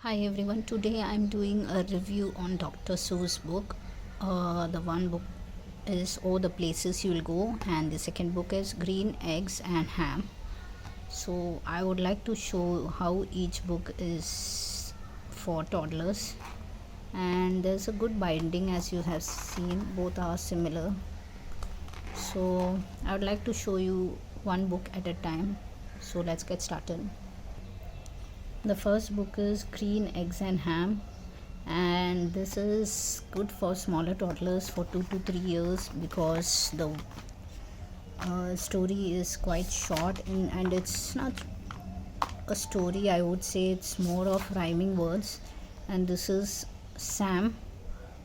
Hi everyone, today I'm doing a review on Dr. Seuss book. The one book is All the Places You'll Go, and the second book is Green Eggs and Ham. So I would like to show how each book is for toddlers, and there's a good binding as you have seen, both are similar. So I would like to show you one book at a time. So let's get started. The first book is Green Eggs and Ham, and this is good for smaller toddlers for 2 to 3 years because the story is quite short and it's not a story, I would say it's more of rhyming words. And this is Sam,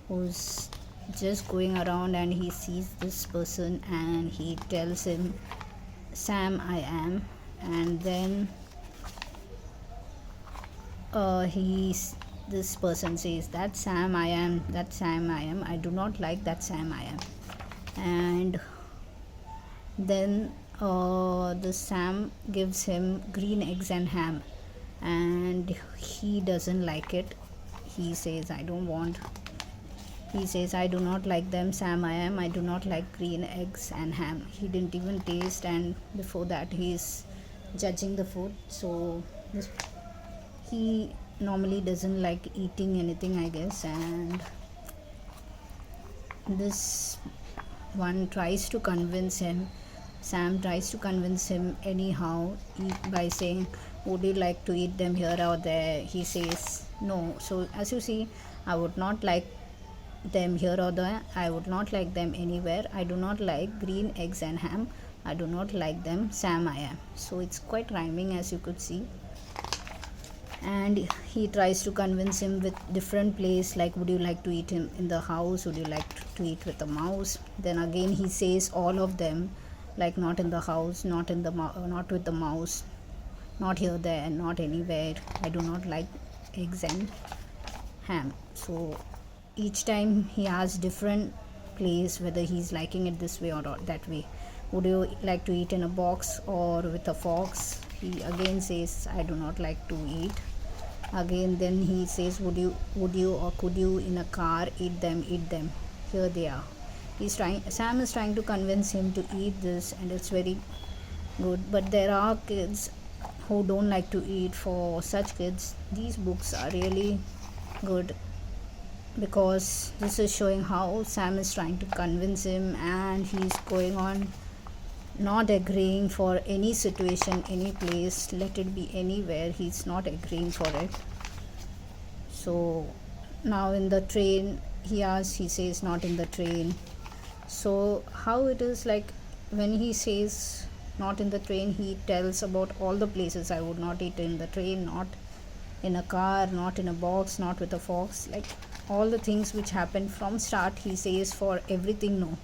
who's just going around and he sees this person and he tells him, Sam, I am. And then this person says, that Sam I am, that Sam I am, I do not like that Sam I am. And then the Sam gives him green eggs and ham, and he doesn't like it. He says, I don't want. He says, I do not like them, Sam I am, I do not like green eggs and ham. He didn't even taste, and before that he's judging the food. So he normally doesn't like eating anything, I guess. And this one tries to convince him. Sam tries to convince him anyhow by saying, would you like to eat them here or there? He says no. So as you see, I would not like them here or there, I would not like them anywhere, I do not like green eggs and ham, I do not like them, Sam I am. So it's quite rhyming, as you could see. And he tries to convince him with different place, like would you like to eat him in the house, would you like to eat with a mouse. Then again he says all of them, like not in the house, not in the not with the mouse, not here, there, not anywhere, I do not like eggs and ham. So each time he asks different place whether he's liking it this way or not that way. Would you like to eat in a box or with a fox? He again says, I do not like to eat. Again then he says, would you or could you in a car eat them, here they are. Sam is trying to convince him to eat this, and it's very good. But there are kids who don't like to eat. For such kids, these books are really good, because this is showing how Sam is trying to convince him, and he's going on not agreeing for any situation, any place, let it be anywhere, he's not agreeing for it. So now in the train he asks, he says not in the train. So how it is, like when he says not in the train, he tells about all the places, I would not eat in the train, not in a car, not in a box, not with a fox, like all the things which happen from start, he says for everything no.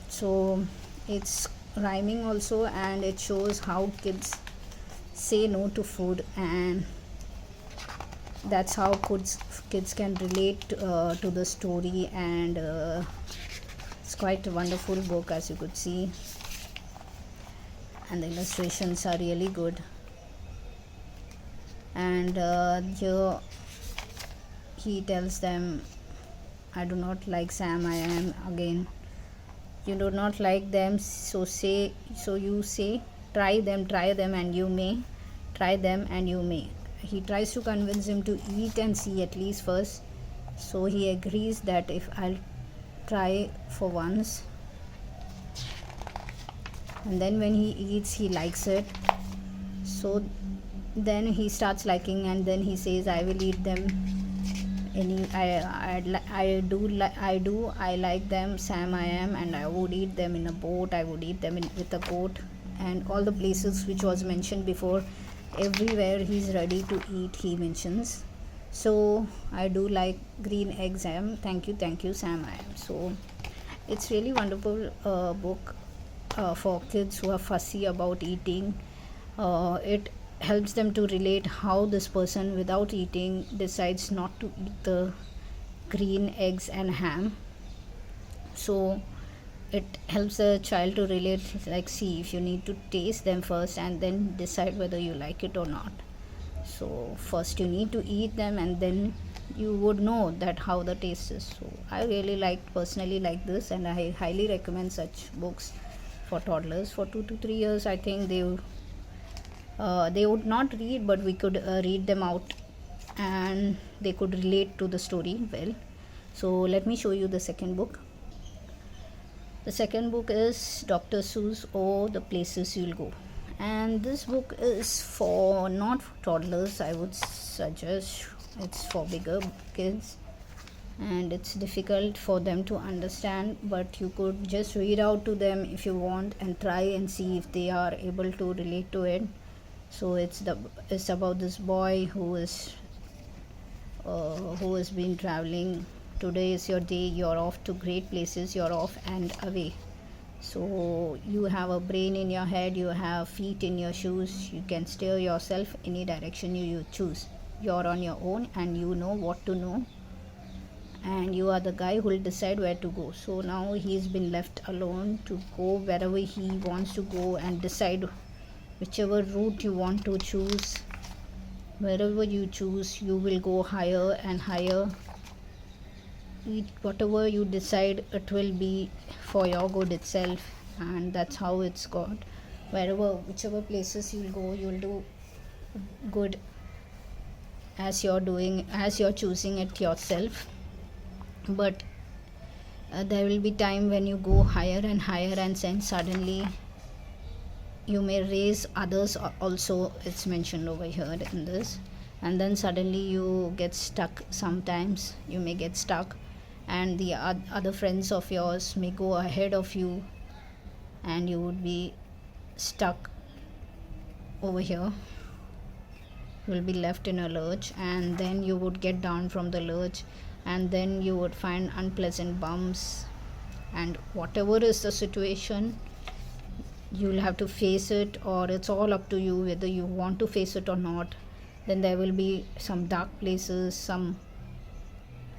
So it's rhyming also, and it shows how kids say no to food, and that's how kids can relate to the story. And it's quite a wonderful book, as you could see, and the illustrations are really good. And here he tells them, I do not like Sam I am. Again, you do not like them, so you say, try them and you may, try them and you may. He tries to convince him to eat and see at least first. So he agrees that if I'll try for once, and then when he eats he likes it. So then he starts liking, and then he says, I will eat them I like them, Sam I am, and I would eat them in a boat, I would eat them with a goat, and all the places which was mentioned before, everywhere he's ready to eat, he mentions. So I do like green eggs, ham, thank you Sam I am. So it's really wonderful book for kids who are fussy about eating. It helps them to relate how this person without eating decides not to eat the green eggs and ham. So it helps the child to relate, like, see, if you need to taste them first and then decide whether you like it or not. So first you need to eat them, and then you would know that how the taste is. So I really personally like this, and I highly recommend such books for toddlers. For 2 to 3 years, I think they would not read, but we could read them out, and they could relate to the story well. So let me show you the second book. The second book is Dr. Seuss, or The Places You'll Go. And this book is for not for toddlers, I would suggest. It's for bigger kids, and it's difficult for them to understand, but you could just read out to them if you want, and try and see if they are able to relate to it. So it's about this boy who has been traveling. Today is your day, you're off to great places, you're off and away. So you have a brain in your head, you have feet in your shoes, you can steer yourself any direction you choose. You're on your own, and you know what to know, and you are the guy who will decide where to go. So now he's been left alone to go wherever he wants to go, and decide whichever route you want to choose. Wherever you choose, you will go higher and higher. Whatever you decide, it will be for your good itself, and that's how it's got. Whichever places you'll go, you'll do good, as you're choosing it yourself. But there will be time when you go higher and higher, and then suddenly you may raise others also. It's mentioned over here in this. And then suddenly you get stuck. Sometimes you may get stuck, and the other friends of yours may go ahead of you, and you would be stuck over here. You will be left in a lurch, and then you would get down from the lurch, and then you would find unpleasant bumps, and whatever is the situation, you'll have to face it, or it's all up to you whether you want to face it or not. Then there will be some dark places, some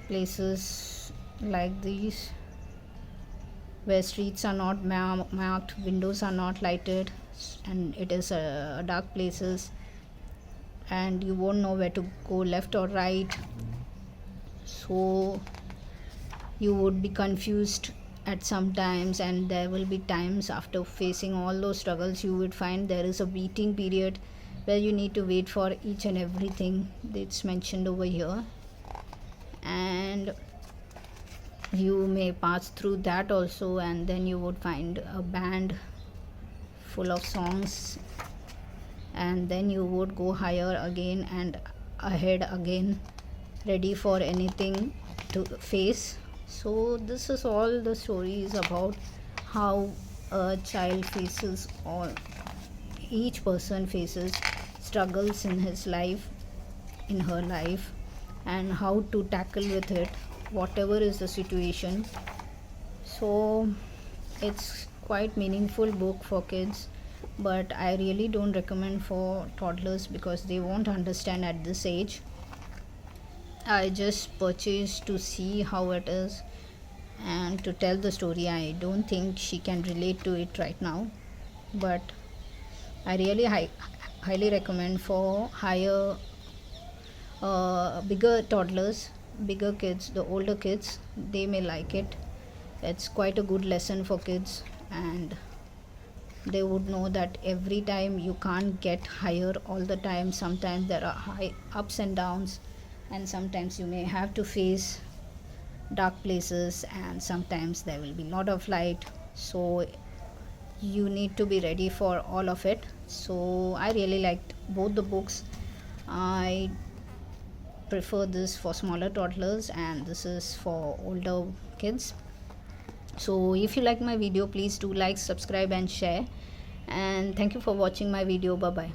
places like these where streets are not marked, windows are not lighted, and it is dark places, and you won't know where to go, left or right. So you would be confused at some times, and there will be times after facing all those struggles, you would find there is a waiting period where you need to wait for each and everything that's mentioned over here, and you may pass through that also. And then you would find a band full of songs, and then you would go higher again and ahead again, ready for anything to face. So this is all the story is about, how a child faces, or each person faces struggles in his life, in her life, and how to tackle with it, whatever is the situation. So it's quite meaningful book for kids, but I really don't recommend for toddlers, because they won't understand at this age. I just purchased to see how it is and to tell the story. I don't think she can relate to it right now, but I really highly recommend for higher, bigger toddlers, bigger kids, the older kids, they may like it. It's quite a good lesson for kids, and they would know that every time you can't get higher all the time. Sometimes there are high ups and downs, and sometimes you may have to face dark places, and sometimes there will be a lot of light. So you need to be ready for all of it. So I really liked both the books. I prefer this for smaller toddlers, and this is for older kids. So if you like my video, please do like, subscribe and share, and thank you for watching my video. Bye bye.